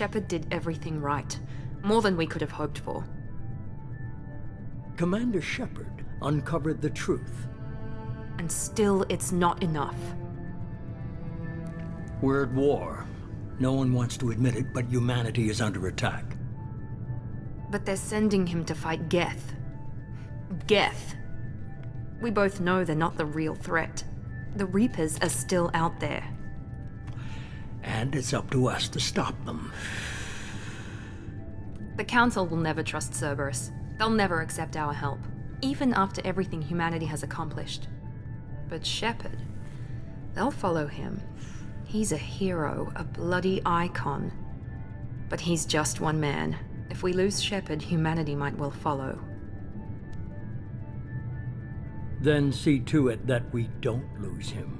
Shepard did everything right. More than we could have hoped for. Commander Shepard uncovered the truth. And still, it's not enough. We're at war. No one wants to admit it, but humanity is under attack. But they're sending him to fight Geth. Geth. We both know they're not the real threat. The Reapers are still out there. And it's up to us to stop them. The Council will never trust Cerberus. They'll never accept our help, even after everything humanity has accomplished. But Shepard, they'll follow him. He's a hero, a bloody icon. But he's just one man. If we lose Shepard, humanity might well follow. Then see to it that we don't lose him.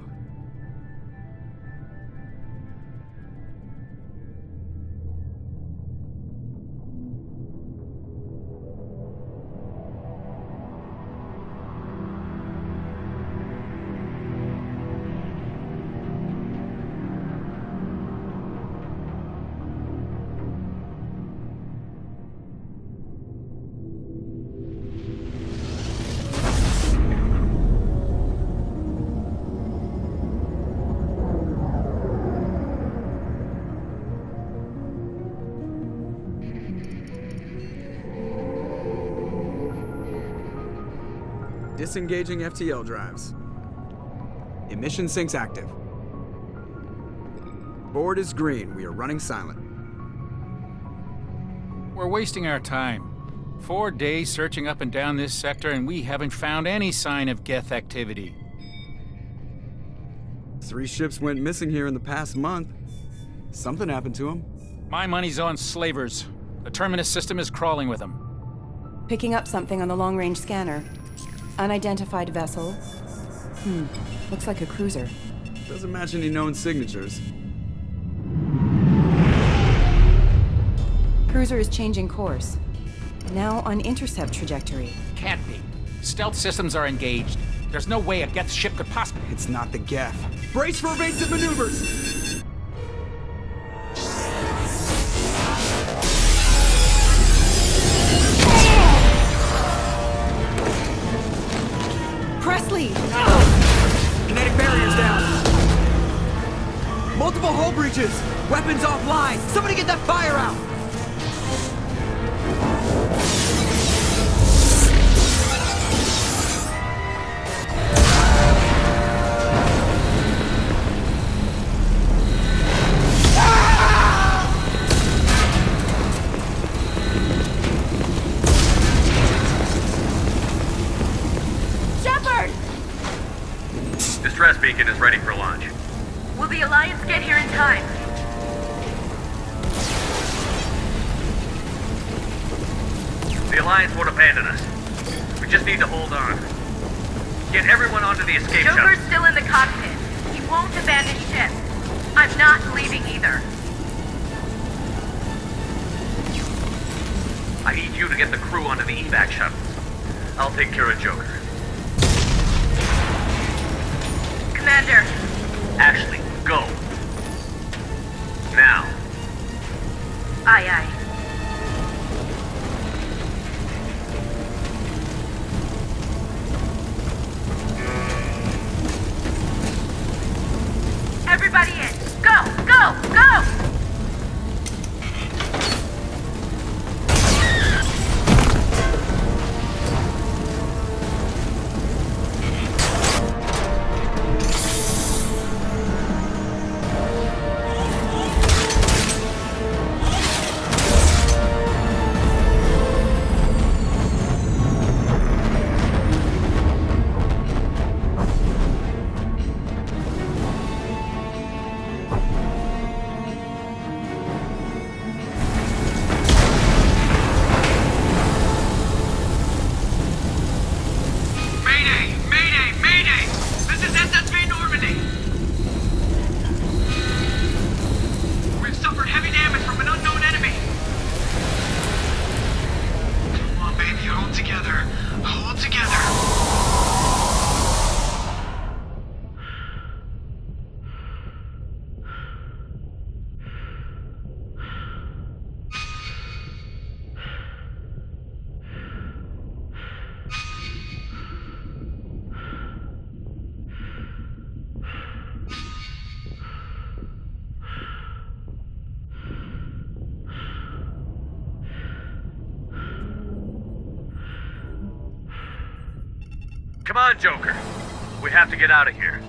Disengaging FTL drives. Emission sinks active. Board is green. We are running silent. We're wasting our time. 4 days searching up and down this sector, and we haven't found any sign of Geth activity. 3 ships went missing here in the past month. Something happened to them. My money's on slavers. The Terminus system is crawling with them. Picking up something on the long-range scanner. Unidentified vessel. Looks like a cruiser. Doesn't match any known signatures. Cruiser is changing course. Now on intercept trajectory. Can't be. Stealth systems are engaged. There's no way a Geth ship could possibly... It's not the Geth. Brace for evasive maneuvers! Presley! Kinetic barriers down! Multiple hull breaches! Weapons offline! Somebody get that fire out! Distress beacon is ready for launch. Will the Alliance get here in time? The Alliance won't abandon us. We just need to hold on. Get everyone onto the escape shuttle. Joker's still in the cockpit. He won't abandon ship. I'm not leaving either. I need you to get the crew onto the evac shuttles. I'll take care of Joker. Commander. Ashley, go. Now. Aye, aye. Everybody in. Go, go, go! Come on, Joker. We have to get out of here.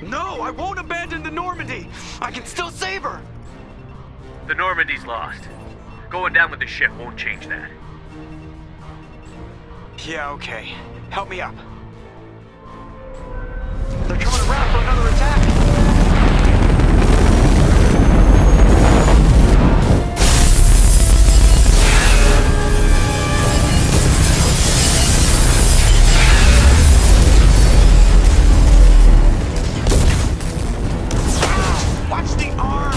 No, I won't abandon the Normandy. I can still save her. The Normandy's lost. Going down with the ship won't change that. Yeah, okay. Help me up. They're coming around for another attack. Watch the arm!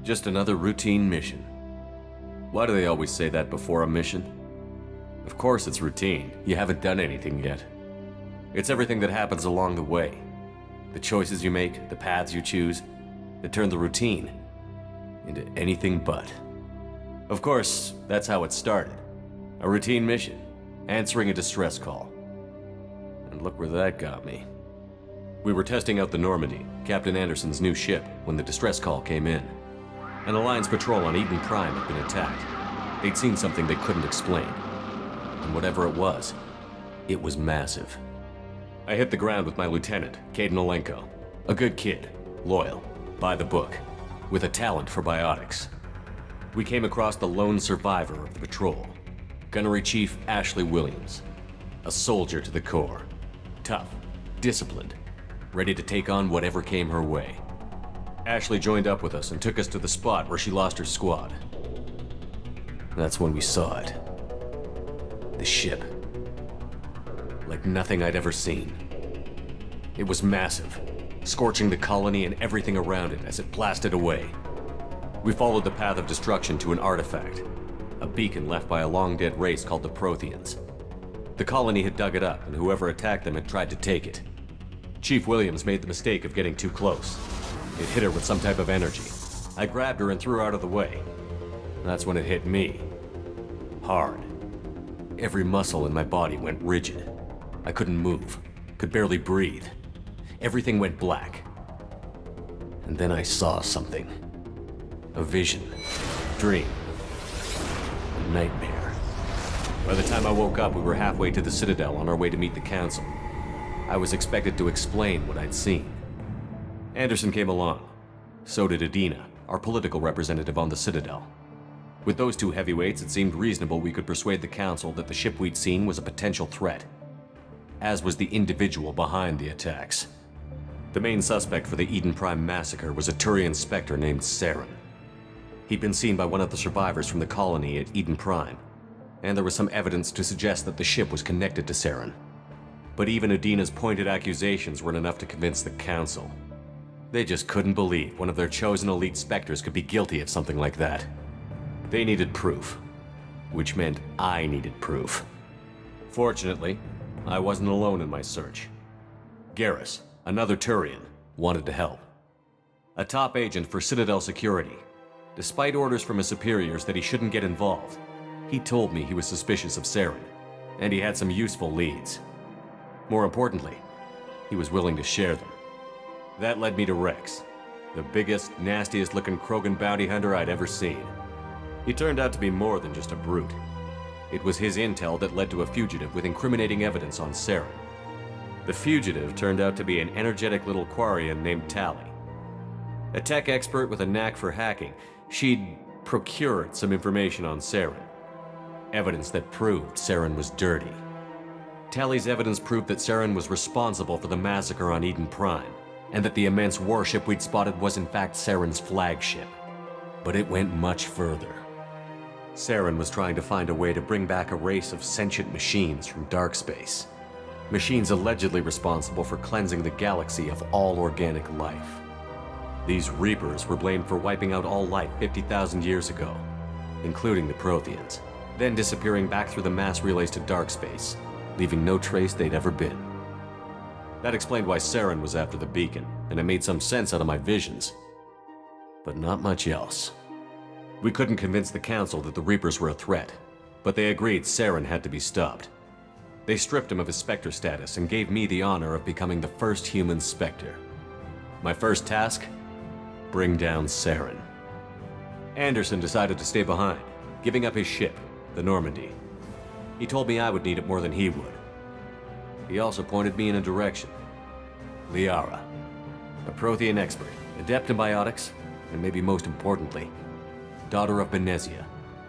Just another routine mission. Why do they always say that before a mission? Of course it's routine. You haven't done anything yet. It's everything that happens along the way. The choices you make, the paths you choose, that turn the routine into anything but. Of course, that's how it started. A routine mission, answering a distress call. And look where that got me. We were testing out the Normandy, Captain Anderson's new ship, when the distress call came in. An Alliance patrol on Eden Prime had been attacked. They'd seen something they couldn't explain. And whatever it was massive. I hit the ground with my lieutenant, Kaidan Alenko. A good kid, loyal, by the book, with a talent for biotics. We came across the lone survivor of the patrol, Gunnery Chief Ashley Williams. A soldier to the core. Tough, disciplined, ready to take on whatever came her way. Ashley joined up with us and took us to the spot where she lost her squad. That's when we saw it. The ship. Like nothing I'd ever seen. It was massive, scorching the colony and everything around it as it blasted away. We followed the path of destruction to an artifact, a beacon left by a long-dead race called the Protheans. The colony had dug it up, and whoever attacked them had tried to take it. Chief Williams made the mistake of getting too close. It hit her with some type of energy. I grabbed her and threw her out of the way. That's when it hit me. Hard. Every muscle in my body went rigid. I couldn't move, could barely breathe. Everything went black. And then I saw something. A vision. Dream. A nightmare. By the time I woke up, we were halfway to the Citadel on our way to meet the Council. I was expected to explain what I'd seen. Anderson came along. So did Adina, our political representative on the Citadel. With those two heavyweights, it seemed reasonable we could persuade the Council that the ship we'd seen was a potential threat, as was the individual behind the attacks. The main suspect for the Eden Prime massacre was a Turian Spectre named Saren. He'd been seen by one of the survivors from the colony at Eden Prime, and there was some evidence to suggest that the ship was connected to Saren. But even Adina's pointed accusations weren't enough to convince the Council. They just couldn't believe one of their chosen elite Spectres could be guilty of something like that. They needed proof, which meant I needed proof. Fortunately, I wasn't alone in my search. Garrus, another Turian, wanted to help. a top agent for Citadel Security. Despite orders from his superiors that he shouldn't get involved, he told me he was suspicious of Saren, and he had some useful leads. More importantly, he was willing to share them. That led me to Rex, the biggest, nastiest looking Krogan bounty hunter I'd ever seen. He turned out to be more than just a brute. It was his intel that led to a fugitive with incriminating evidence on Saren. The fugitive turned out to be an energetic little Quarian named Tali. A tech expert with a knack for hacking, she'd procured some information on Saren. Evidence that proved Saren was dirty. Tali's evidence proved that Saren was responsible for the massacre on Eden Prime, and that the immense warship we'd spotted was in fact Saren's flagship. But it went much further. Saren was trying to find a way to bring back a race of sentient machines from dark space. Machines allegedly responsible for cleansing the galaxy of all organic life. These Reapers were blamed for wiping out all life 50,000 years ago, including the Protheans, then disappearing back through the mass relays to dark space, leaving no trace they'd ever been. That explained why Saren was after the beacon, and it made some sense out of my visions. But not much else. We couldn't convince the Council that the Reapers were a threat, but they agreed Saren had to be stopped. They stripped him of his Spectre status and gave me the honor of becoming the first human Spectre. My first task? Bring down Saren. Anderson decided to stay behind, giving up his ship, the Normandy. He told me I would need it more than he would. He also pointed me in a direction. Liara, a Prothean expert, adept in biotics, and maybe most importantly, daughter of Benezia,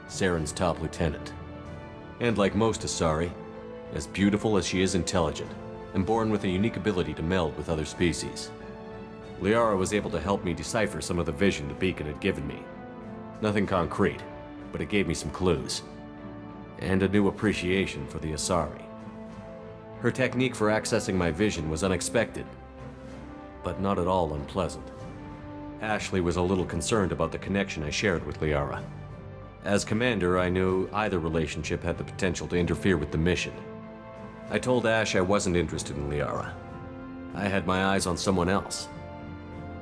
Saren's top lieutenant. And like most Asari, as beautiful as she is intelligent, and born with a unique ability to meld with other species. Liara was able to help me decipher some of the vision the beacon had given me. Nothing concrete, but it gave me some clues. And a new appreciation for the Asari. Her technique for accessing my vision was unexpected, but not at all unpleasant. Ashley was a little concerned about the connection I shared with Liara. As commander, I knew either relationship had the potential to interfere with the mission. I told Ash I wasn't interested in Liara. I had my eyes on someone else.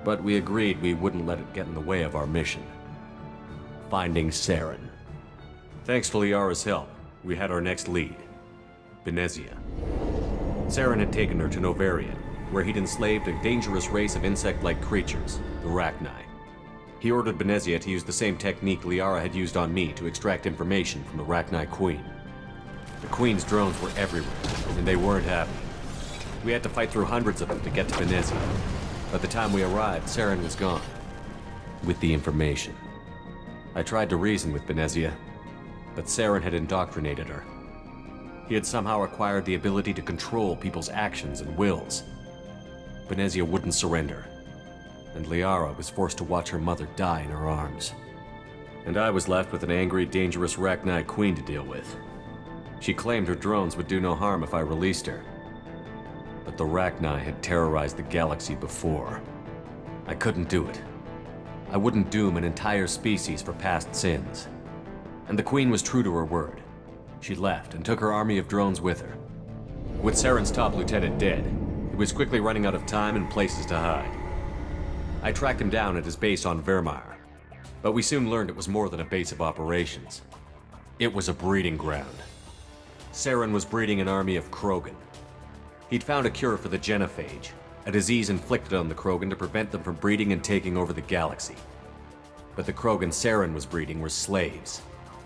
But we agreed we wouldn't let it get in the way of our mission. Finding Saren. Thanks to Liara's help, we had our next lead, Benezia. Saren had taken her to Novarian, where he'd enslaved a dangerous race of insect-like creatures, the Rachni. He ordered Benezia to use the same technique Liara had used on me to extract information from the Rachni Queen. The Queen's drones were everywhere, and they weren't happy. We had to fight through hundreds of them to get to Benezia. By the time we arrived, Saren was gone. With the information. I tried to reason with Benezia, but Saren had indoctrinated her. He had somehow acquired the ability to control people's actions and wills. Benezia wouldn't surrender, and Liara was forced to watch her mother die in her arms. And I was left with an angry, dangerous Rachni Queen to deal with. She claimed her drones would do no harm if I released her. But the Rachni had terrorized the galaxy before. I couldn't do it. I wouldn't doom an entire species for past sins. And the Queen was true to her word. She left and took her army of drones with her. With Saren's top lieutenant dead, he was quickly running out of time and places to hide. I tracked him down at his base on Vermeer, but we soon learned it was more than a base of operations. It was a breeding ground. Saren was breeding an army of Krogan. He'd found a cure for the genophage, a disease inflicted on the Krogan to prevent them from breeding and taking over the galaxy. But the Krogan Saren was breeding were slaves,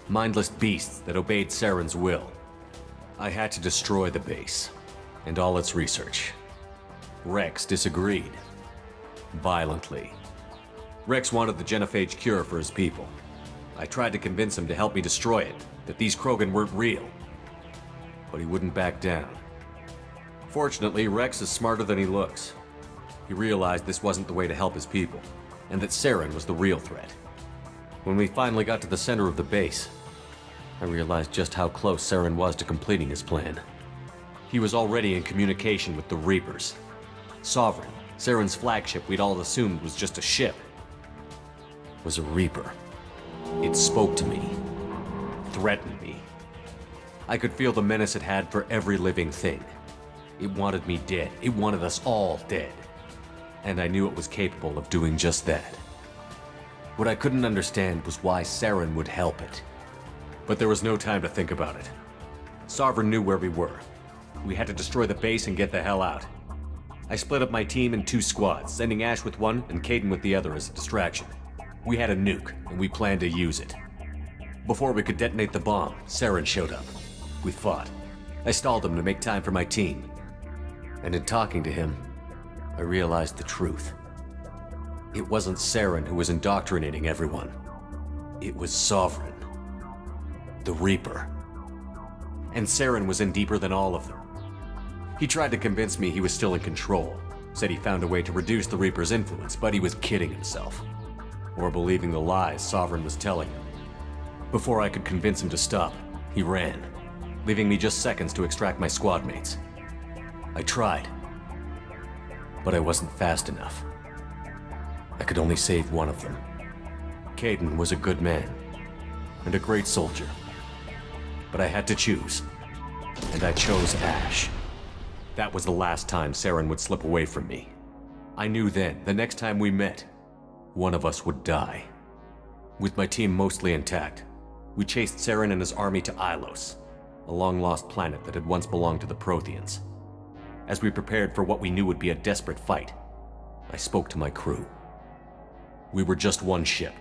mindless beasts that obeyed Saren's will. I had to destroy the base, and all its research. Rex disagreed. Violently. Rex wanted the genophage cure for his people. I tried to convince him to help me destroy it, that these Krogan weren't real. But he wouldn't back down. Fortunately, Rex is smarter than he looks. He realized this wasn't the way to help his people, and that Saren was the real threat. When we finally got to the center of the base, I realized just how close Saren was to completing his plan. He was already in communication with the Reapers. Sovereign, Saren's flagship we'd all assumed was just a ship, was a Reaper. It spoke to me, threatened me. I could feel the menace it had for every living thing. It wanted me dead. It wanted us all dead. and I knew it was capable of doing just that. What I couldn't understand was why Saren would help it. But there was no time to think about it. Sovereign knew where we were. We had to destroy the base and get the hell out. I split up my team in 2 squads, sending Ash with one and Kaidan with the other as a distraction. We had a nuke, and we planned to use it. Before we could detonate the bomb, Saren showed up. We fought. I stalled him to make time for my team. And in talking to him, I realized the truth. It wasn't Saren who was indoctrinating everyone. It was Sovereign. The Reaper. And Saren was in deeper than all of them. He tried to convince me he was still in control, said he found a way to reduce the Reaper's influence, but he was kidding himself. Or believing the lies Sovereign was telling him. Before I could convince him to stop, he ran, leaving me just seconds to extract my squad mates. I tried, but I wasn't fast enough. I could only save one of them. Kaidan was a good man, and a great soldier. But I had to choose, and I chose Ash. That was the last time Saren would slip away from me. I knew then, the next time we met, one of us would die. With my team mostly intact, we chased Saren and his army to Ilos, a long-lost planet that had once belonged to the Protheans. As we prepared for what we knew would be a desperate fight, I spoke to my crew. We were just one ship,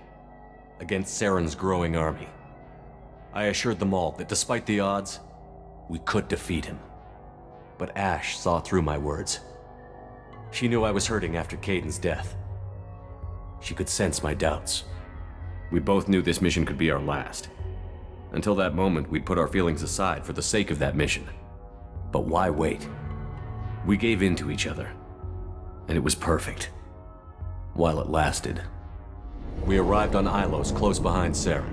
against Saren's growing army. I assured them all that despite the odds, we could defeat him. But Ash saw through my words. She knew I was hurting after Kaidan's death. She could sense my doubts. We both knew this mission could be our last. Until that moment, we'd put our feelings aside for the sake of that mission. But why wait? We gave in to each other, and it was perfect. While it lasted. We arrived on Ilos close behind Saren.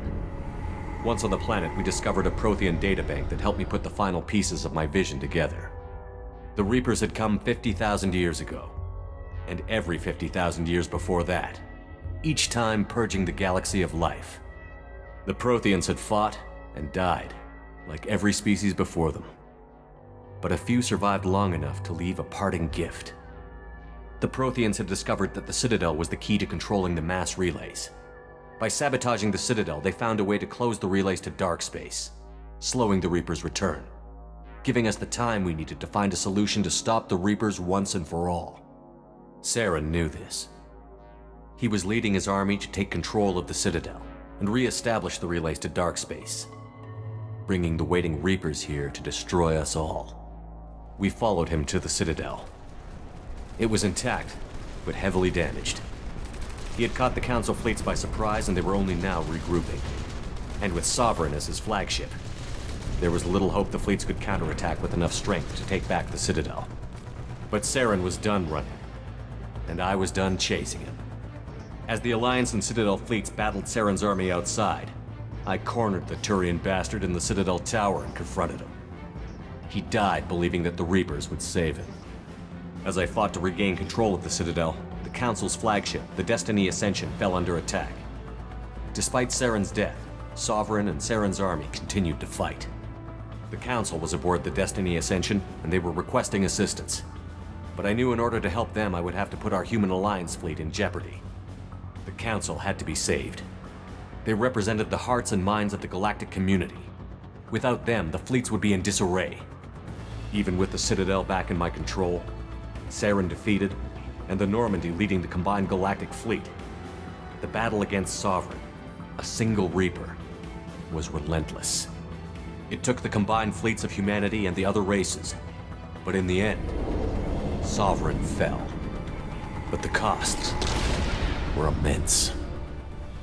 Once on the planet, we discovered a Prothean databank that helped me put the final pieces of my vision together. The Reapers had come 50,000 years ago, and every 50,000 years before that, each time purging the galaxy of life. The Protheans had fought and died, like every species before them. But a few survived long enough to leave a parting gift. The Protheans had discovered that the Citadel was the key to controlling the mass relays. By sabotaging the Citadel, they found a way to close the relays to dark space, slowing the Reaper's return, giving us the time we needed to find a solution to stop the Reapers once and for all. Saren knew this. He was leading his army to take control of the Citadel and re-establish the relays to dark space, bringing the waiting Reapers here to destroy us all. We followed him to the Citadel. It was intact, but heavily damaged. He had caught the Council fleets by surprise, and they were only now regrouping. And with Sovereign as his flagship, there was little hope the fleets could counterattack with enough strength to take back the Citadel. But Saren was done running, and I was done chasing him. As the Alliance and Citadel fleets battled Saren's army outside, I cornered the Turian bastard in the Citadel tower and confronted him. He died believing that the Reapers would save him. As I fought to regain control of the Citadel, the Council's flagship, the Destiny Ascension, fell under attack. Despite Saren's death, Sovereign and Saren's army continued to fight. The Council was aboard the Destiny Ascension, and they were requesting assistance. But I knew in order to help them, I would have to put our Human Alliance fleet in jeopardy. The Council had to be saved. They represented the hearts and minds of the galactic community. Without them, the fleets would be in disarray. Even with the Citadel back in my control, Saren defeated, and the Normandy leading the combined galactic fleet, the battle against Sovereign, a single Reaper, was relentless. It took the combined fleets of humanity and the other races, but in the end, Sovereign fell. But the costs were immense.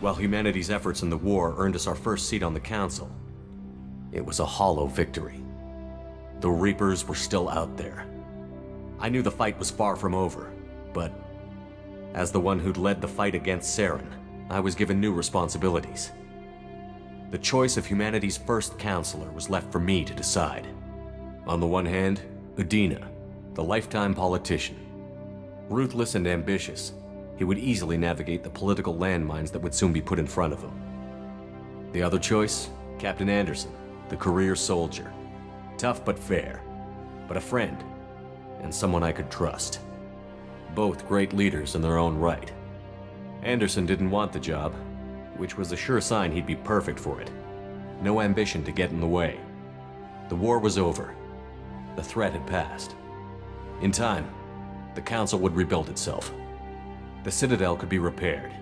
While humanity's efforts in the war earned us our first seat on the Council, it was a hollow victory. The Reapers were still out there. I knew the fight was far from over, but as the one who'd led the fight against Saren, I was given new responsibilities. The choice of humanity's first counselor was left for me to decide. On the one hand, Udina, the lifetime politician. Ruthless and ambitious, he would easily navigate the political landmines that would soon be put in front of him. The other choice, Captain Anderson, the career soldier. Tough but fair, but a friend, and someone I could trust. both great leaders in their own right. Anderson didn't want the job, which was a sure sign he'd be perfect for it. No ambition to get in the way. The war was over. The threat had passed. In time, the Council would rebuild itself. The Citadel could be repaired.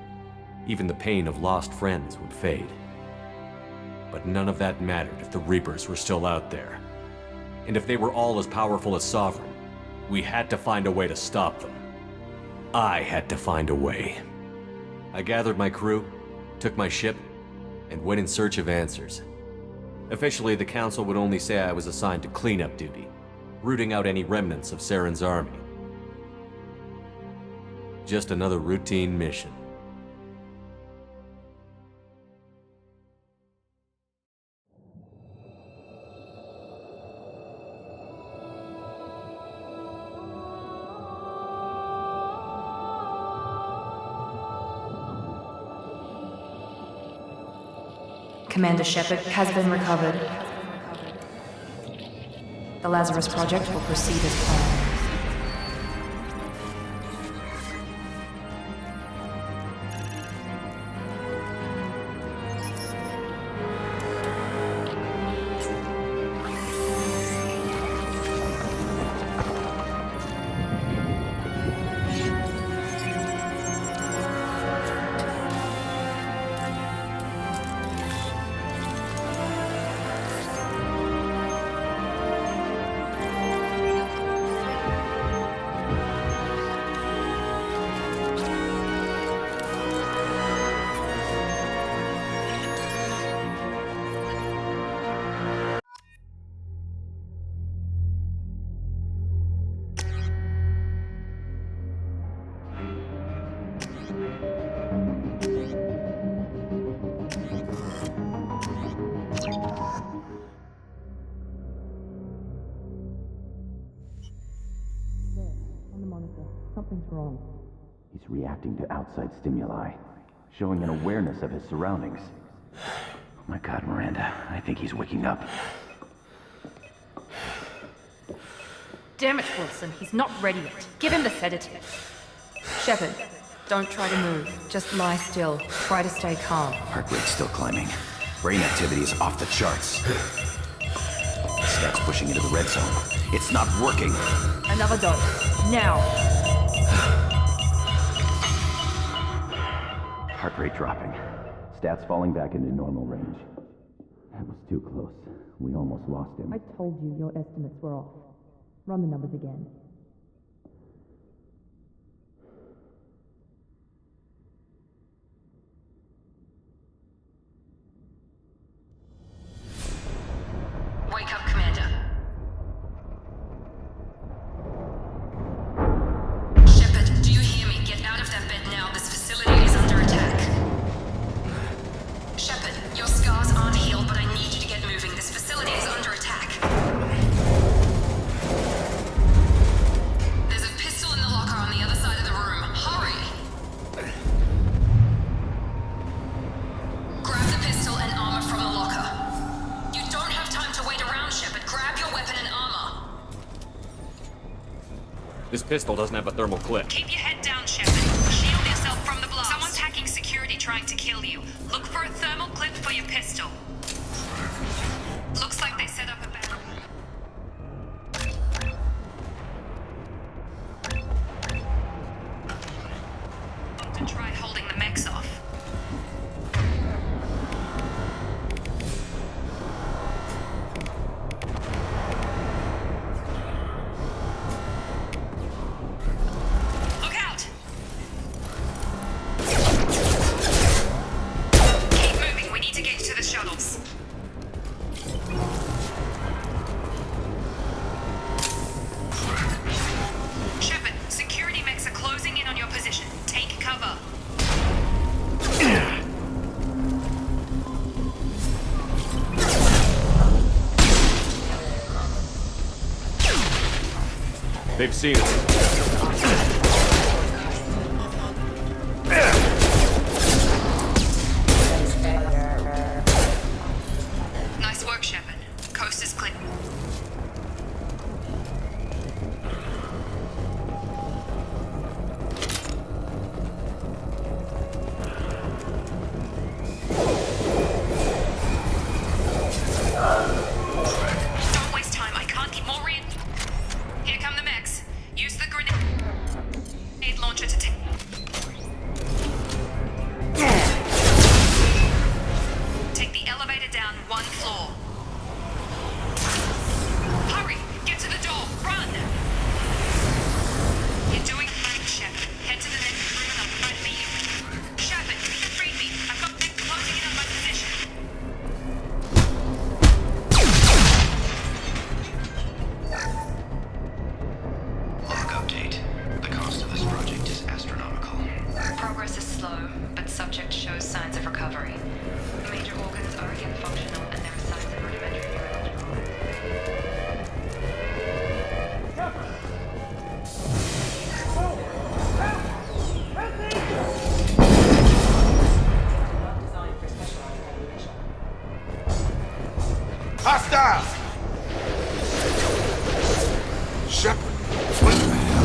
Even the pain of lost friends would fade. But none of that mattered if the Reapers were still out there. And if they were all as powerful as Sovereign, we had to find a way to stop them. I had to find a way. I gathered my crew, took my ship, and went in search of answers. Officially, the Council would only say I was assigned to cleanup duty, rooting out any remnants of Saren's army. Just another routine mission. Commander Shepard has been recovered. The Lazarus Project will proceed as planned. Something's wrong. He's reacting to outside stimuli, showing an awareness of his surroundings. Oh my God, Miranda, I think he's waking up. Damn it, Wilson, he's not ready yet. Give him the sedative. Shepard, don't try to move. Just lie still. Try to stay calm. Heart rate's still climbing. Brain activity is off the charts. Stats pushing into the red zone. It's not working. Another dose. Now. Heart rate dropping. Stats falling back into normal range. That was too close. We almost lost him. I told you your estimates were off. Run the numbers again. Wake up, Commander. Shepard, do you hear me? Get out of that bed now. This facility is under attack. Shepard, your scars aren't healed, but I need you to get moving. This facility is under attack. There's a pistol in the locker on the other side of the room. Hurry! Grab the pistol and armor from the locker. You don't have time to wait around, Shepard. Grab your weapon and armor. This pistol doesn't have a thermal clip. Keep your head down, Shepard. Shield yourself from the blast. Someone's hacking security trying to kill you. Look for a thermal clip for your pistol. Looks like they set up a battery. And try holding the mechs off. Look out! Keep moving, we need to get to the shuttles. Shepard, security mechs are closing in on your position. Take cover. They've seen us. Nice work, Shepard. Coast is clear. Hostiles! Shepard, what the hell?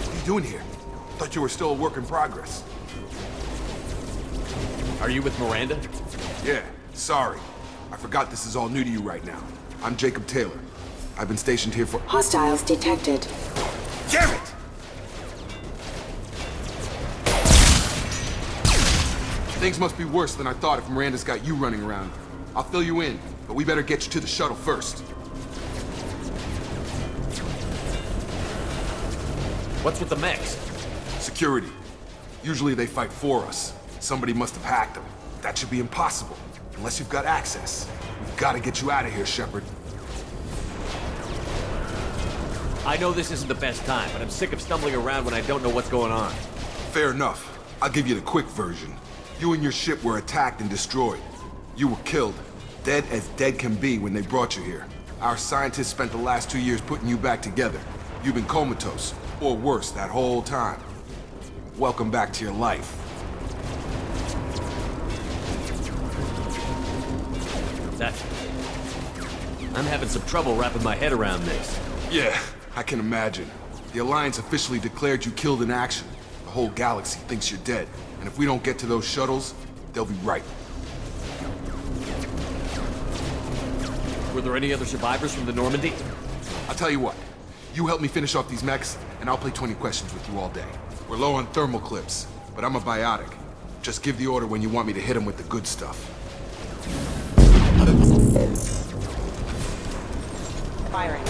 What are you doing here? Thought you were still a work in progress. Are you with Miranda? Yeah, sorry. I forgot this is all new to you right now. I'm Jacob Taylor. I've been stationed here for— Hostiles detected. Damn it! Things must be worse than I thought if Miranda's got you running around. I'll fill you in, but we better get you to the shuttle first. What's with the mechs? Security. Usually they fight for us. Somebody must have hacked them. That should be impossible, unless you've got access. We've got to get you out of here, Shepard. I know this isn't the best time, but I'm sick of stumbling around when I don't know what's going on. Fair enough. I'll give you the quick version. You and your ship were attacked and destroyed. You were killed. Dead as dead can be when they brought you here. Our scientists spent the last 2 years putting you back together. You've been comatose, or worse, that whole time. Welcome back to your life. I'm having some trouble wrapping my head around this. Yeah, I can imagine. The Alliance officially declared you killed in action. The whole galaxy thinks you're dead. And if we don't get to those shuttles, they'll be right. Were there any other survivors from the Normandy? I'll tell you what. You help me finish off these mechs, and I'll play 20 questions with you all day. We're low on thermal clips, but I'm a biotic. Just give the order when you want me to hit them with the good stuff. Firing.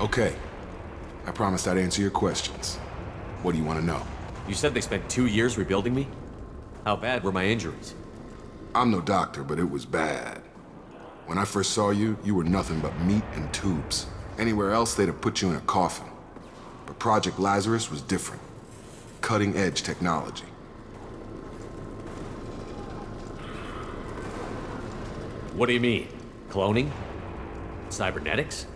Okay. I promised I'd answer your questions. What do you want to know? You said they spent 2 years rebuilding me? How bad were my injuries? I'm no doctor, but it was bad. When I first saw you, you were nothing but meat and tubes. Anywhere else, they'd have put you in a coffin. But Project Lazarus was different. Cutting-edge technology. What do you mean? Cloning? Cybernetics?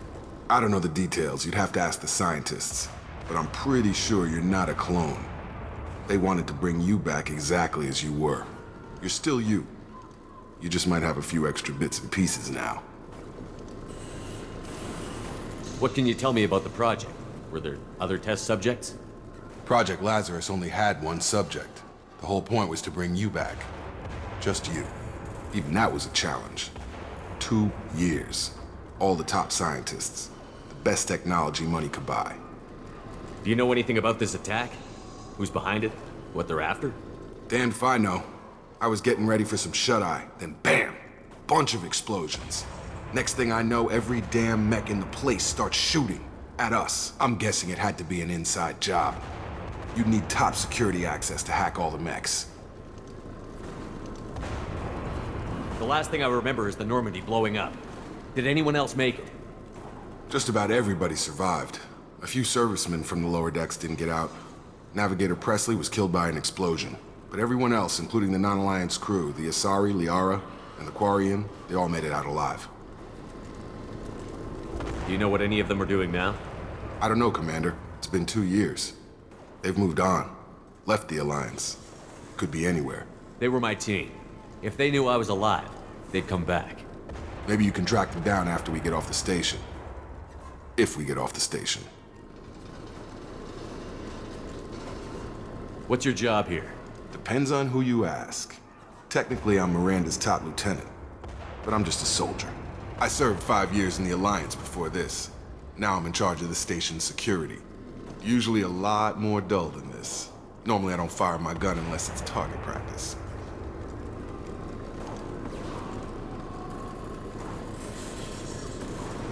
I don't know the details. You'd have to ask the scientists. But I'm pretty sure you're not a clone. They wanted to bring you back exactly as you were. You're still you. You just might have a few extra bits and pieces now. What can you tell me about the project? Were there other test subjects? Project Lazarus only had one subject. The whole point was to bring you back. Just you. Even that was a challenge. 2 years. All the top scientists. The best technology money could buy. Do you know anything about this attack? Who's behind it? What they're after? Damned if I know. I was getting ready for some shut-eye, then bam! Bunch of explosions. Next thing I know, every damn mech in the place starts shooting. At us. I'm guessing it had to be an inside job. You'd need top security access to hack all the mechs. The last thing I remember is the Normandy blowing up. Did anyone else make it? Just about everybody survived. A few servicemen from the lower decks didn't get out. Navigator Presley was killed by an explosion. But everyone else, including the non-Alliance crew, the Asari, Liara, and the Quarian, they all made it out alive. Do you know what any of them are doing now? I don't know, Commander. It's been 2 years. They've moved on. Left the Alliance. Could be anywhere. They were my team. If they knew I was alive, they'd come back. Maybe you can track them down after we get off the station. If we get off the station. What's your job here? Depends on who you ask. Technically, I'm Miranda's top lieutenant. But I'm just a soldier. I served 5 years in the Alliance before this. Now I'm in charge of the station's security. Usually a lot more dull than this. Normally I don't fire my gun unless it's target practice.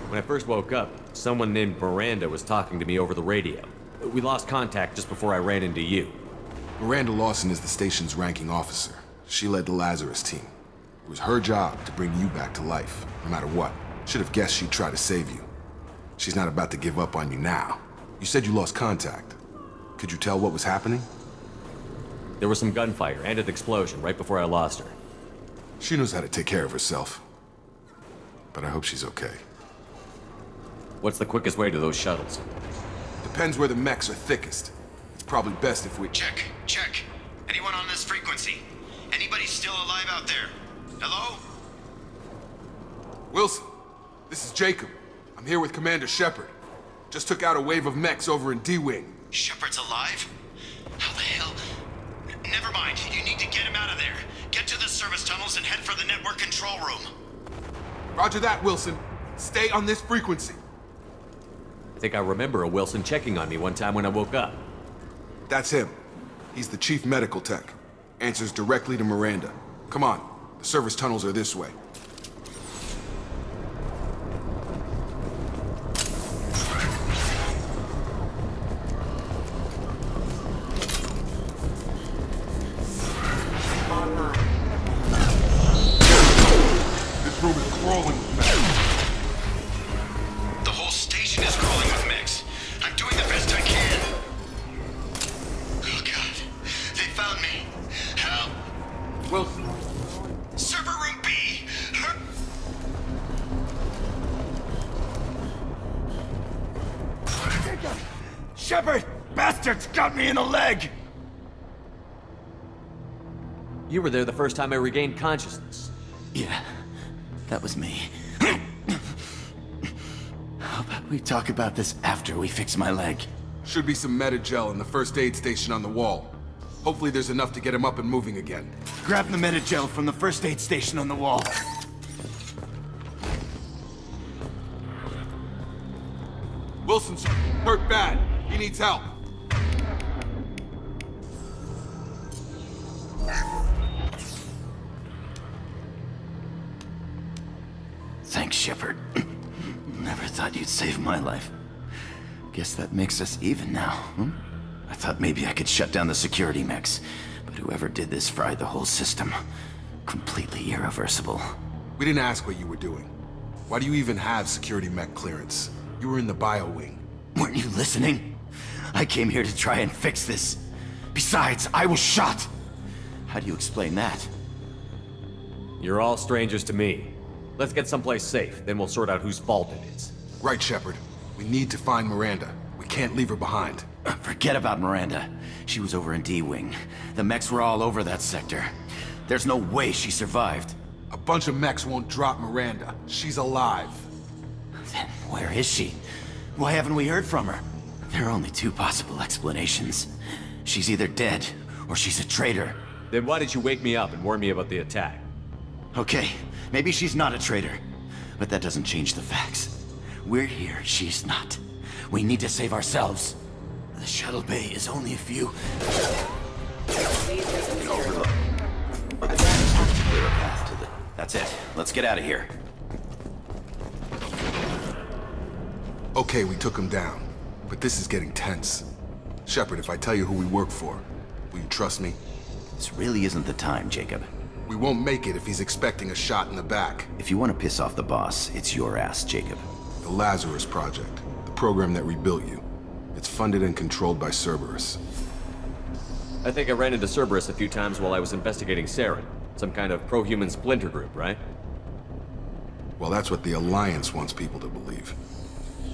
When I first woke up, someone named Miranda was talking to me over the radio. We lost contact just before I ran into you. Miranda Lawson is the station's ranking officer. She led the Lazarus team. It was her job to bring you back to life, no matter what. Should have guessed she'd try to save you. She's not about to give up on you now. You said you lost contact. Could you tell what was happening? There was some gunfire and an explosion right before I lost her. She knows how to take care of herself. But I hope she's okay. What's the quickest way to those shuttles? Depends where the mechs are thickest. It's probably best if we... Check. Anyone on this frequency? Anybody still alive out there? Hello? Wilson, this is Jacob. I'm here with Commander Shepard. Just took out a wave of mechs over in D-Wing. Shepard's alive? How the hell? Never mind. You need to get him out of there. Get to the service tunnels and head for the network control room. Roger that, Wilson. Stay on this frequency. I think I remember a Wilson checking on me one time when I woke up. That's him. He's the chief medical tech. Answers directly to Miranda. Come on. The service tunnels are this way. This room is crawling with mechs. The whole station is crawling with mechs. I'm doing the best I can. Oh god. They found me. Help! Wilson. Server room B! Shepard! Bastards got me in the leg! You were there the first time I regained consciousness. Yeah, that was me. How about we talk about this after we fix my leg? Should be some Metagel in the first aid station on the wall. Hopefully there's enough to get him up and moving again. Grab the Metagel from the first aid station on the wall. Wilson's hurt bad. He needs help. Thanks, Shepard. Never thought you'd save my life. Guess that makes us even now, hmm? I thought maybe I could shut down the security mechs, but whoever did this fried the whole system. Completely irreversible. We didn't ask what you were doing. Why do you even have security mech clearance? You were in the bio wing. Weren't you listening? I came here to try and fix this. Besides, I was shot. How do you explain that? You're all strangers to me. Let's get someplace safe, then we'll sort out whose fault it is. Right, Shepard. We need to find Miranda. We can't leave her behind. Forget about Miranda. She was over in D-Wing. The mechs were all over that sector. There's no way she survived. A bunch of mechs won't drop Miranda. She's alive. Then where is she? Why haven't we heard from her? There are only two possible explanations. She's either dead, or she's a traitor. Then why did you wake me up and warn me about the attack? Okay, maybe she's not a traitor. But that doesn't change the facts. We're here, she's not. We need to save ourselves. The shuttle bay is only a few... That's it. Let's get out of here. Okay, we took him down. But this is getting tense. Shepard, if I tell you who we work for, will you trust me? This really isn't the time, Jacob. We won't make it if he's expecting a shot in the back. If you want to piss off the boss, it's your ass, Jacob. The Lazarus Project, the program that rebuilt you. It's funded and controlled by Cerberus. I think I ran into Cerberus a few times while I was investigating Saren. Some kind of pro-human splinter group, right? Well, that's what the Alliance wants people to believe.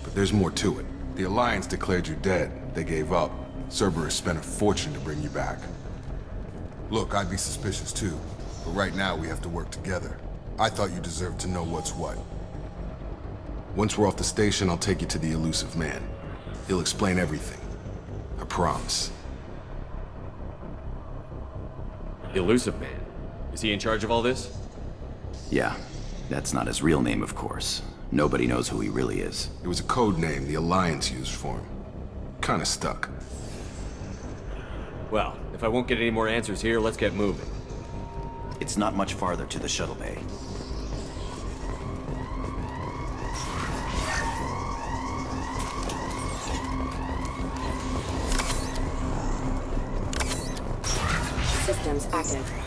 But there's more to it. The Alliance declared you dead. They gave up. Cerberus spent a fortune to bring you back. Look, I'd be suspicious too. But right now, we have to work together. I thought you deserved to know what's what. Once we're off the station, I'll take you to the Elusive Man. He'll explain everything. I promise. Elusive Man? Is he in charge of all this? Yeah. That's not his real name, of course. Nobody knows who he really is. It was a code name the Alliance used for him. Kinda stuck. Well, if I won't get any more answers here, let's get moving. It's not much farther to the shuttle bay. Systems active.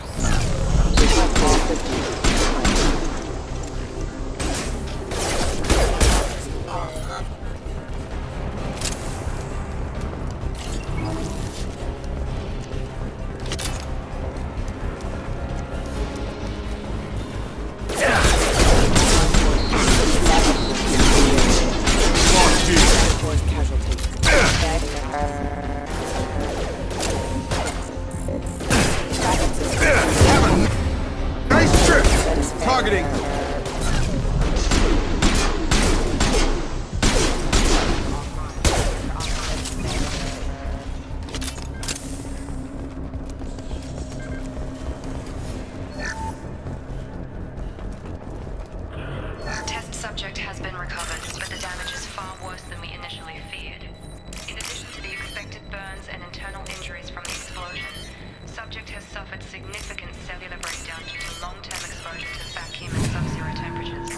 suffered significant cellular breakdown due to long-term exposure to vacuum and sub-zero temperatures.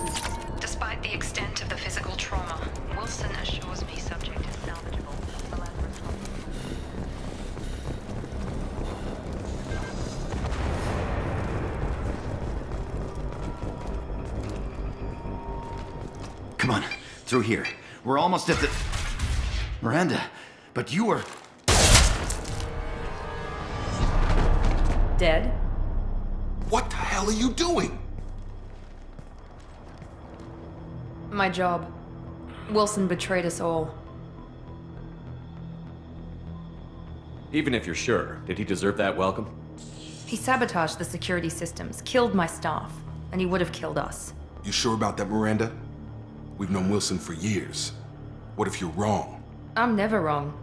Despite the extent of the physical trauma, Wilson assures me subject is salvageable. The Lazarus Come on, through here. We're almost at the... Miranda, but you were... Dead? What the hell are you doing? My job. Wilson betrayed us all. Even if you're sure, did he deserve that welcome? He sabotaged the security systems, killed my staff, and he would have killed us. You sure about that, Miranda? We've known Wilson for years. What if you're wrong? I'm never wrong.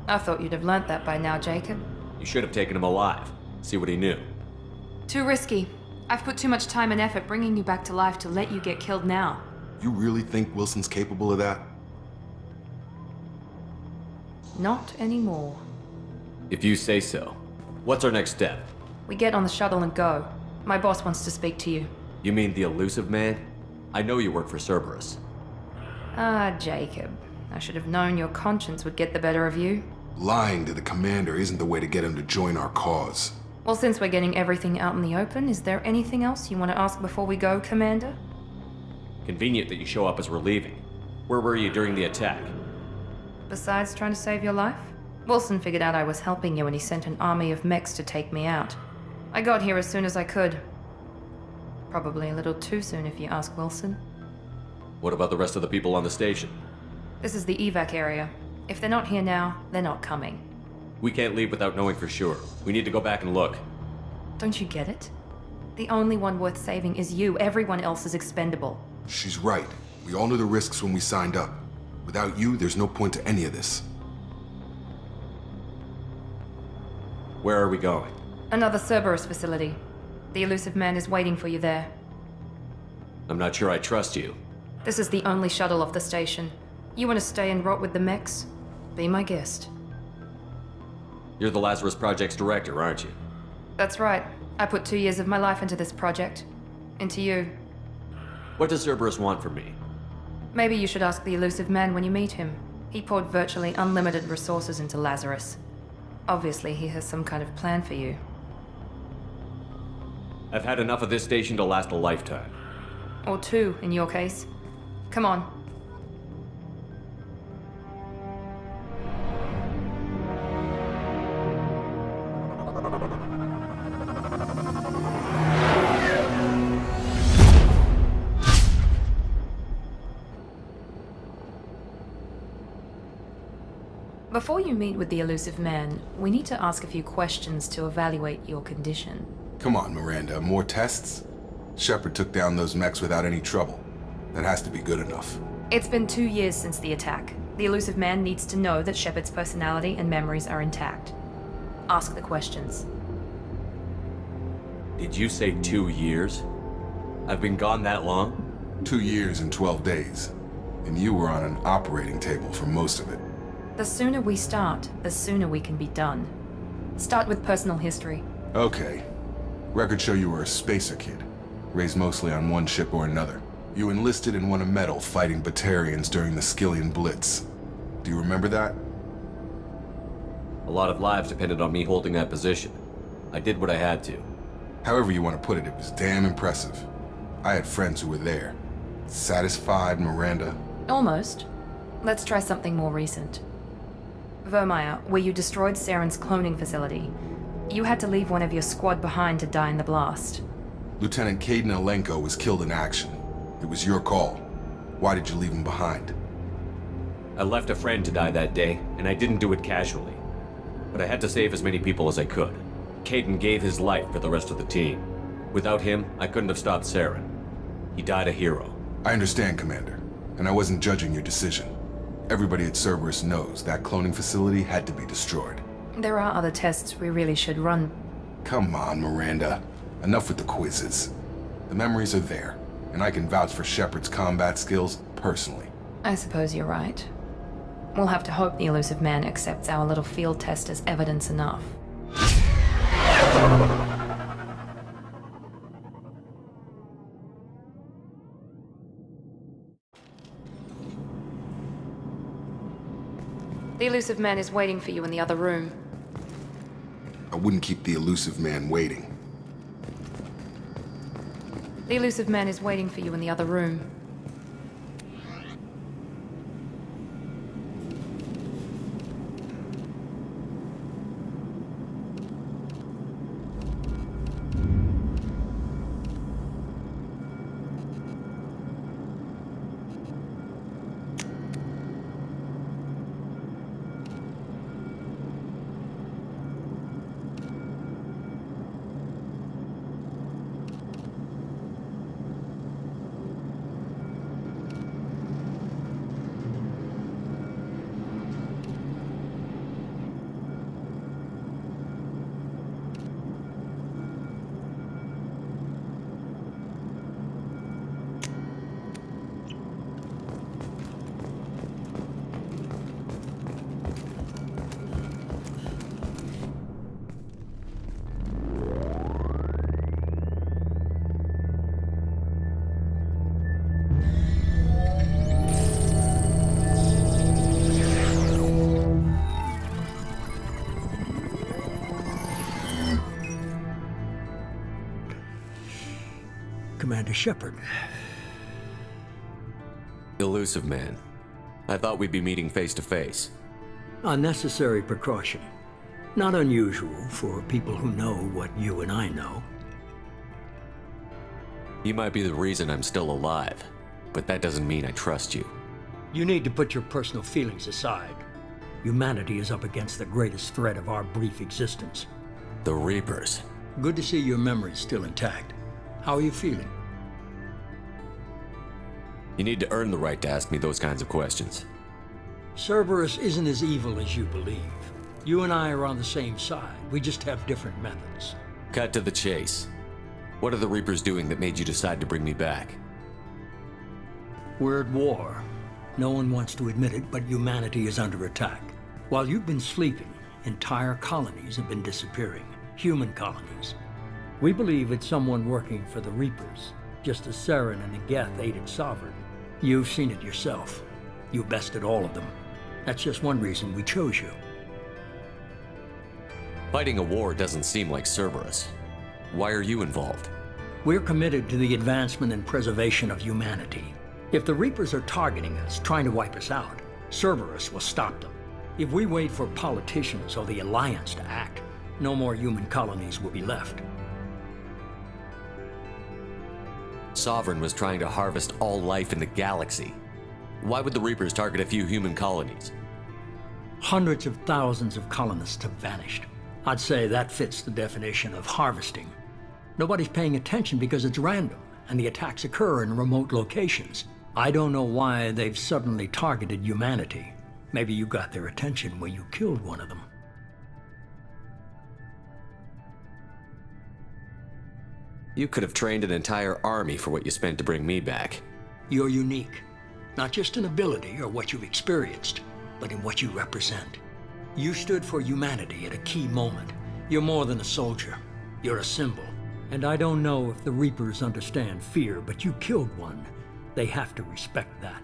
I thought you'd have learnt that by now, Jacob. You should have taken him alive. See what he knew. Too risky. I've put too much time and effort bringing you back to life to let you get killed now. You really think Wilson's capable of that? Not anymore. If you say so. What's our next step? We get on the shuttle and go. My boss wants to speak to you. You mean the elusive man? I know you work for Cerberus. Ah, Jacob. I should have known your conscience would get the better of you. Lying to the commander isn't the way to get him to join our cause. Well, since we're getting everything out in the open, is there anything else you want to ask before we go, Commander? Convenient that you show up as we're leaving. Where were you during the attack? Besides trying to save your life? Wilson figured out I was helping you and he sent an army of mechs to take me out. I got here as soon as I could. Probably a little too soon if you ask Wilson. What about the rest of the people on the station? This is the evac area. If they're not here now, they're not coming. We can't leave without knowing for sure. We need to go back and look. Don't you get it? The only one worth saving is you. Everyone else is expendable. She's right. We all knew the risks when we signed up. Without you, there's no point to any of this. Where are we going? Another Cerberus facility. The elusive man is waiting for you there. I'm not sure I trust you. This is the only shuttle off the station. You want to stay and rot with the mechs? Be my guest. You're the Lazarus Project's director, aren't you? That's right. I put 2 years of my life into this project. Into you. What does Cerberus want from me? Maybe you should ask the elusive man when you meet him. He poured virtually unlimited resources into Lazarus. Obviously, he has some kind of plan for you. I've had enough of this station to last a lifetime. Or 2, in your case. Come on. Before you meet with the elusive man, we need to ask a few questions to evaluate your condition. Come on, Miranda, more tests? Shepard took down those mechs without any trouble. That has to be good enough. It's been 2 years since the attack. The elusive man needs to know that Shepard's personality and memories are intact. Ask the questions. Did you say 2 years? I've been gone that long? 2 years and 12 days. And you were on an operating table for most of it. The sooner we start, the sooner we can be done. Start with personal history. Okay. Records show you were a spacer kid, raised mostly on one ship or another. You enlisted and won a medal fighting Batarians during the Skillian Blitz. Do you remember that? A lot of lives depended on me holding that position. I did what I had to. However you want to put it, it was damn impressive. I had friends who were there. Satisfied, Miranda? Almost. Let's try something more recent. Vermeer, where you destroyed Saren's cloning facility. You had to leave one of your squad behind to die in the blast. Lieutenant Kaidan Alenko was killed in action. It was your call. Why did you leave him behind? I left a friend to die that day, and I didn't do it casually. But I had to save as many people as I could. Kaidan gave his life for the rest of the team. Without him, I couldn't have stopped Saren. He died a hero. I understand, Commander, and I wasn't judging your decision. Everybody at Cerberus knows that cloning facility had to be destroyed. There are other tests we really should run. Come on, Miranda. Enough with the quizzes. The memories are there, and I can vouch for Shepard's combat skills personally. I suppose you're right. We'll have to hope the elusive man accepts our little field test as evidence enough. The elusive man is waiting for you in the other room. I wouldn't keep the elusive man waiting. The elusive man is waiting for you in the other room. Commander Shepard. Elusive man. I thought we'd be meeting face to face. A necessary precaution. Not unusual for people who know what you and I know. You might be the reason I'm still alive, but that doesn't mean I trust you. You need to put your personal feelings aside. Humanity is up against the greatest threat of our brief existence. The Reapers. Good to see your memory's still intact. How are you feeling? You need to earn the right to ask me those kinds of questions. Cerberus isn't as evil as you believe. You and I are on the same side. We just have different methods. Cut to the chase. What are the Reapers doing that made you decide to bring me back? We're at war. No one wants to admit it, but humanity is under attack. While you've been sleeping, entire colonies have been disappearing. Human colonies. We believe it's someone working for the Reapers, just as Saren and Geth aided Sovereign. You've seen it yourself. You bested all of them. That's just one reason we chose you. Fighting a war doesn't seem like Cerberus. Why are you involved? We're committed to the advancement and preservation of humanity. If the Reapers are targeting us, trying to wipe us out, Cerberus will stop them. If we wait for politicians or the Alliance to act, no more human colonies will be left. Sovereign was trying to harvest all life in the galaxy. Why would the Reapers target a few human colonies? Hundreds of thousands of colonists have vanished. I'd say that fits the definition of harvesting. Nobody's paying attention because it's random, and the attacks occur in remote locations. I don't know why they've suddenly targeted humanity. Maybe you got their attention when you killed one of them. You could have trained an entire army for what you spent to bring me back. You're unique. Not just in ability or what you've experienced, but in what you represent. You stood for humanity at a key moment. You're more than a soldier. You're a symbol. And I don't know if the Reapers understand fear, but you killed one. They have to respect that.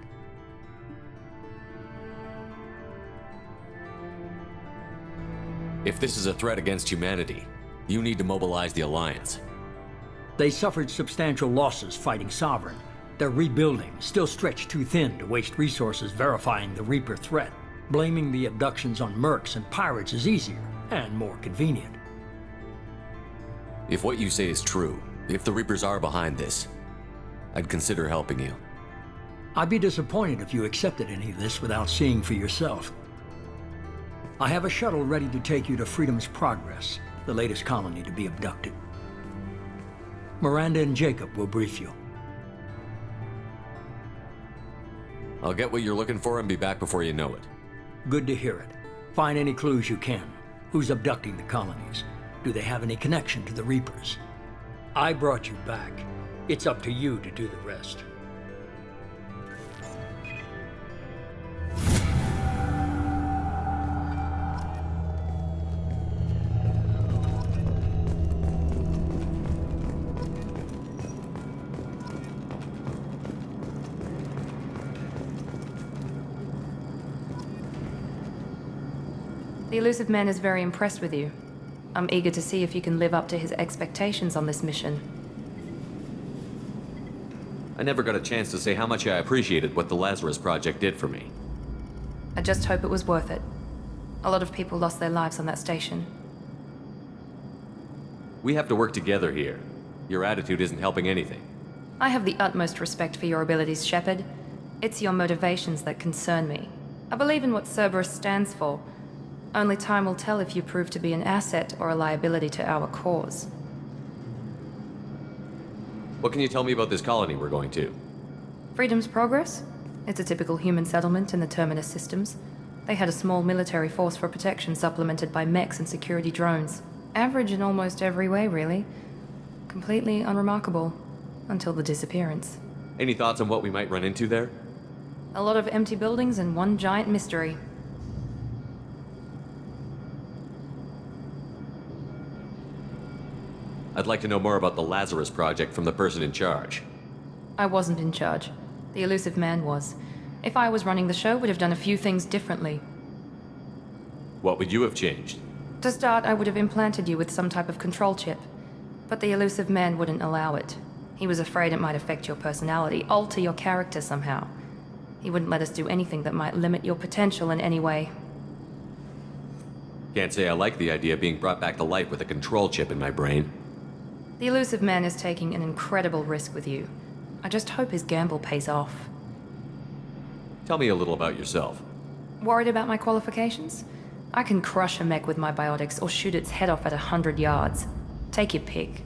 If this is a threat against humanity, you need to mobilize the Alliance. They suffered substantial losses fighting Sovereign. They're rebuilding, still stretched too thin to waste resources verifying the Reaper threat. Blaming the abductions on mercs and pirates is easier and more convenient. If what you say is true, if the Reapers are behind this, I'd consider helping you. I'd be disappointed if you accepted any of this without seeing for yourself. I have a shuttle ready to take you to Freedom's Progress, the latest colony to be abducted. Miranda and Jacob will brief you. I'll get what you're looking for and be back before you know it. Good to hear it. Find any clues you can. Who's abducting the colonies? Do they have any connection to the Reapers? I brought you back. It's up to you to do the rest. The Elusive Man is very impressed with you. I'm eager to see if you can live up to his expectations on this mission. I never got a chance to say how much I appreciated what the Lazarus Project did for me. I just hope it was worth it. A lot of people lost their lives on that station. We have to work together here. Your attitude isn't helping anything. I have the utmost respect for your abilities, Shepard. It's your motivations that concern me. I believe in what Cerberus stands for. Only time will tell if you prove to be an asset or a liability to our cause. What can you tell me about this colony we're going to? Freedom's Progress? It's a typical human settlement in the Terminus systems. They had a small military force for protection supplemented by mechs and security drones. Average in almost every way, really. Completely unremarkable. Until the disappearance. Any thoughts on what we might run into there? A lot of empty buildings and one giant mystery. I'd like to know more about the Lazarus Project from the person in charge. I wasn't in charge. The Elusive Man was. If I was running the show, would have done a few things differently. What would you have changed? To start, I would have implanted you with some type of control chip. But the Elusive Man wouldn't allow it. He was afraid it might affect your personality, alter your character somehow. He wouldn't let us do anything that might limit your potential in any way. Can't say I like the idea of being brought back to life with a control chip in my brain. The Elusive Man is taking an incredible risk with you. I just hope his gamble pays off. Tell me a little about yourself. Worried about my qualifications? I can crush a mech with my biotics or shoot its head off at 100 yards. Take your pick.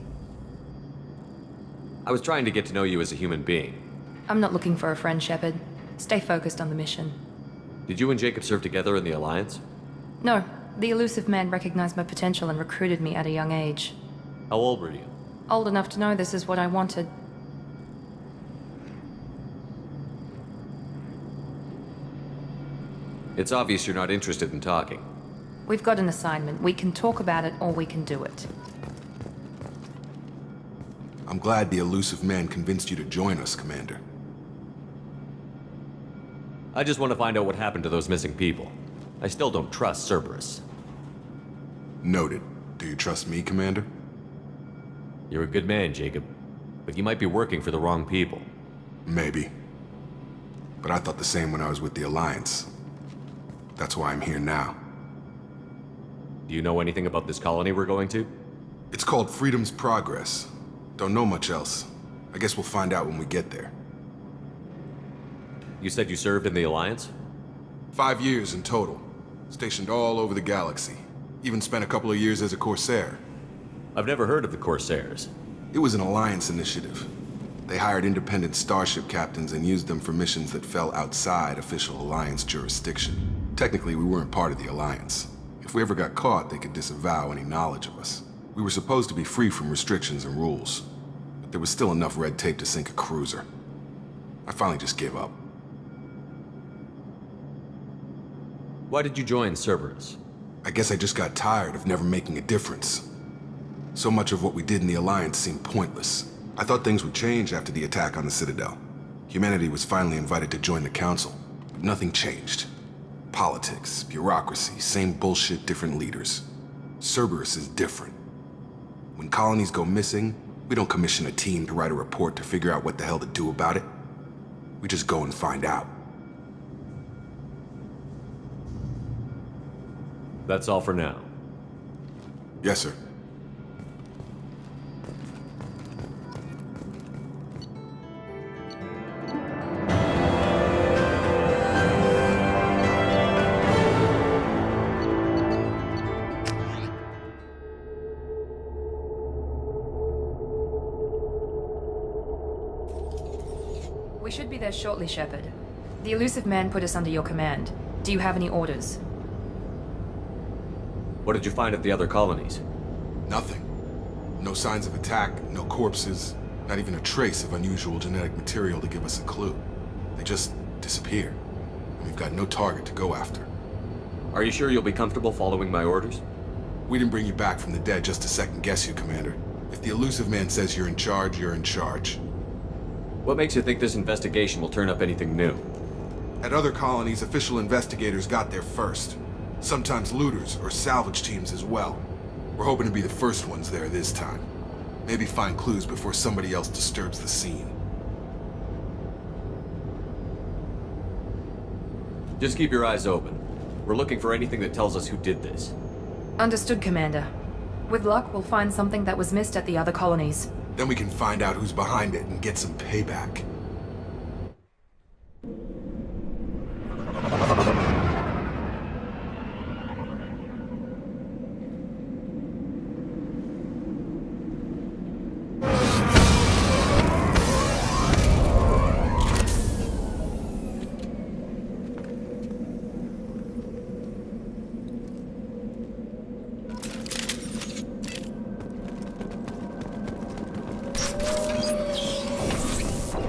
I was trying to get to know you as a human being. I'm not looking for a friend, Shepard. Stay focused on the mission. Did you and Jacob serve together in the Alliance? No. The Elusive Man recognized my potential and recruited me at a young age. How old were you? Old enough to know this is what I wanted. It's obvious you're not interested in talking. We've got an assignment. We can talk about it or we can do it. I'm glad the Elusive Man convinced you to join us, Commander. I just want to find out what happened to those missing people. I still don't trust Cerberus. Noted. Do you trust me, Commander? You're a good man, Jacob. But you might be working for the wrong people. Maybe. But I thought the same when I was with the Alliance. That's why I'm here now. Do you know anything about this colony we're going to? It's called Freedom's Progress. Don't know much else. I guess we'll find out when we get there. You said you served in the Alliance? 5 years in total. Stationed all over the galaxy. Even spent a couple of years as a Corsair. I've never heard of the Corsairs. It was an Alliance initiative. They hired independent starship captains and used them for missions that fell outside official Alliance jurisdiction. Technically, we weren't part of the Alliance. If we ever got caught, they could disavow any knowledge of us. We were supposed to be free from restrictions and rules. But there was still enough red tape to sink a cruiser. I finally just gave up. Why did you join Cerberus? I guess I just got tired of never making a difference. So much of what we did in the Alliance seemed pointless. I thought things would change after the attack on the Citadel. Humanity was finally invited to join the Council, but nothing changed. Politics, bureaucracy, same bullshit, different leaders. Cerberus is different. When colonies go missing, we don't commission a team to write a report to figure out what the hell to do about it. We just go and find out. That's all for now. Yes, sir. We should be there shortly, Shepard. The Elusive Man put us under your command. Do you have any orders? What did you find at the other colonies? Nothing. No signs of attack, no corpses, not even a trace of unusual genetic material to give us a clue. They just disappear. And we've got no target to go after. Are you sure you'll be comfortable following my orders? We didn't bring you back from the dead just to second guess you, Commander. If the Elusive Man says you're in charge, you're in charge. What makes you think this investigation will turn up anything new? At other colonies, official investigators got there first. Sometimes looters or salvage teams as well. We're hoping to be the first ones there this time. Maybe find clues before somebody else disturbs the scene. Just keep your eyes open. We're looking for anything that tells us who did this. Understood, Commander. With luck, we'll find something that was missed at the other colonies. Then we can find out who's behind it and get some payback.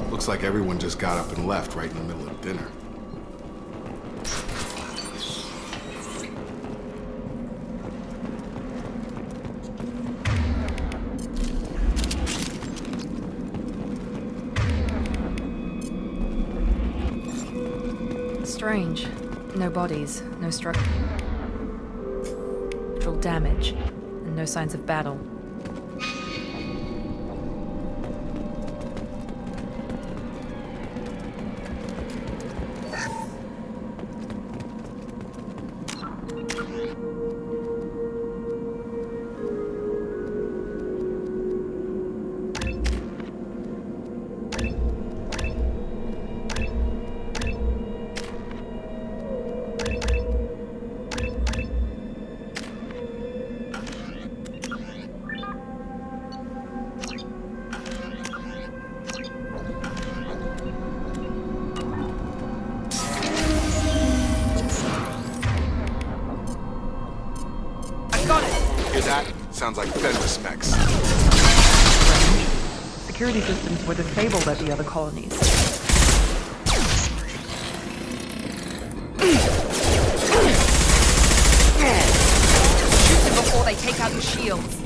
Looks like everyone just got up and left right in the middle of dinner. Strange. No bodies, no structural damage, and no signs of battle. Sounds like Fenris mechs. Security systems were disabled at the other colonies. Shoot them before they take out the shields.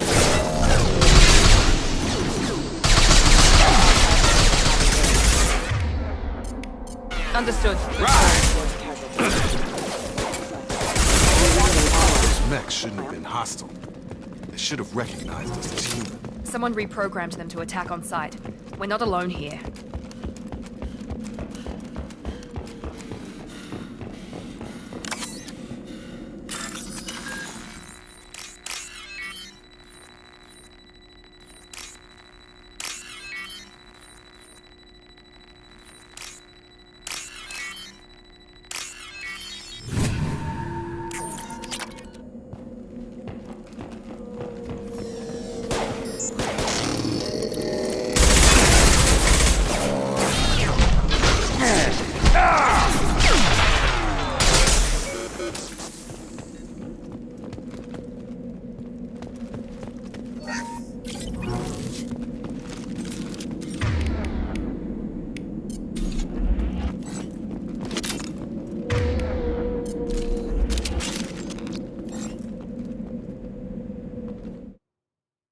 Understood. Those mechs shouldn't have been hostile. They should have recognized us as human. Someone reprogrammed them to attack on sight. We're not alone here.